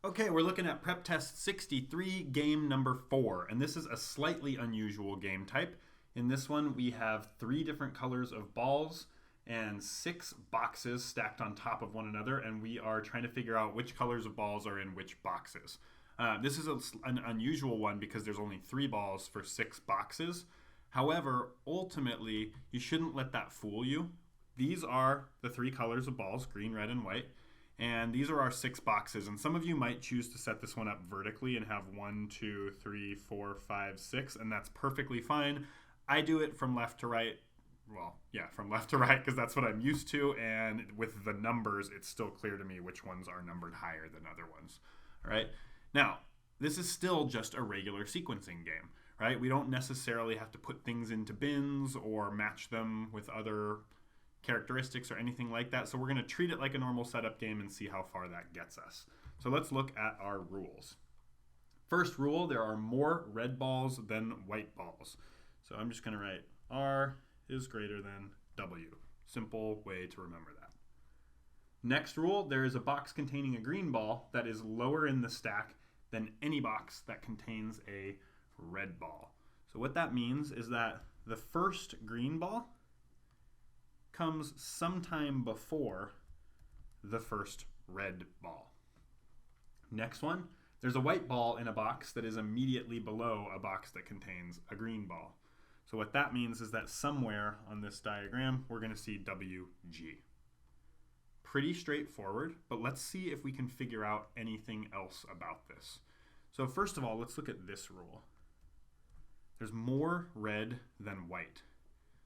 Okay, we're looking at Prep Test 63, game number 4, and this is a slightly unusual game type. In this one, we have 3 different colors of balls and 6 boxes stacked on top of one another, and we are trying to figure out which colors of balls are in which boxes. This is an unusual one because there's only 3 balls for 6 boxes. However, ultimately, you shouldn't let that fool you. These are the 3 colors of balls, green, red, and white. And these are our 6 boxes, and some of you might choose to set this one up vertically and have 1, 2, 3, 4, 5, 6, and that's perfectly fine. I do it from left to right. Well, yeah, from left to right because that's what I'm used to, and with the numbers, it's still clear to me which ones are numbered higher than other ones. All right. Now, this is still just a regular sequencing game, right? We don't necessarily have to put things into bins or match them with other characteristics or anything like that. So we're going to treat it like a normal setup game and see how far that gets us. So let's look at our rules. First rule, there are more red balls than white balls. So I'm just going to write R is greater than W. Simple way to remember that. Next rule, there is a box containing a green ball that is lower in the stack than any box that contains a red ball. So what that means is that the first green ball comes sometime before the first red ball. Next one, there's a white ball in a box that is immediately below a box that contains a green ball. So what that means is that somewhere on this diagram, we're going to see WG. Pretty straightforward, but let's see if we can figure out anything else about this. So first of all, let's look at this rule. There's more red than white.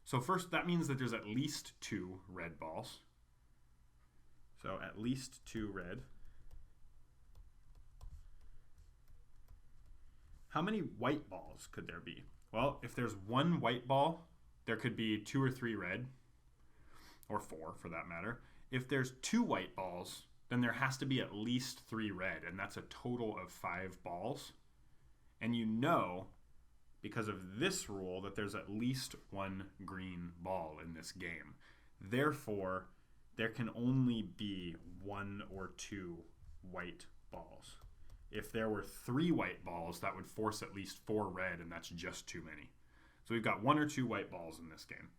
So first, that means that there's at least 2 red balls. So at least 2 red. How many white balls could there be? Well, if there's 1 white ball, there could be 2 or 3 red, or 4 for that matter. If there's 2 white balls, then there has to be at least 3 red, and that's a total of 5 balls. And you know, because of this rule, that there's at least 1 green ball in this game. Therefore, there can only be 1 or 2 white balls. If there were 3 white balls, that would force at least 4 red, and that's just too many. So we've got 1 or 2 white balls in this game.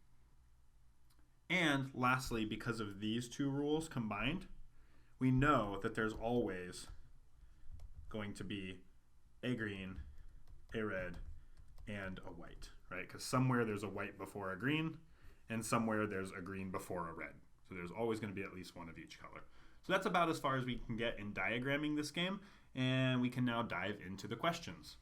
And lastly, because of these 2 rules combined, we know that there's always going to be a green, a red, and a white, right? Because somewhere there's a white before a green, and somewhere there's a green before a red. So there's always going to be at least 1 of each color. So that's about as far as we can get in diagramming this game, and we can now dive into the questions.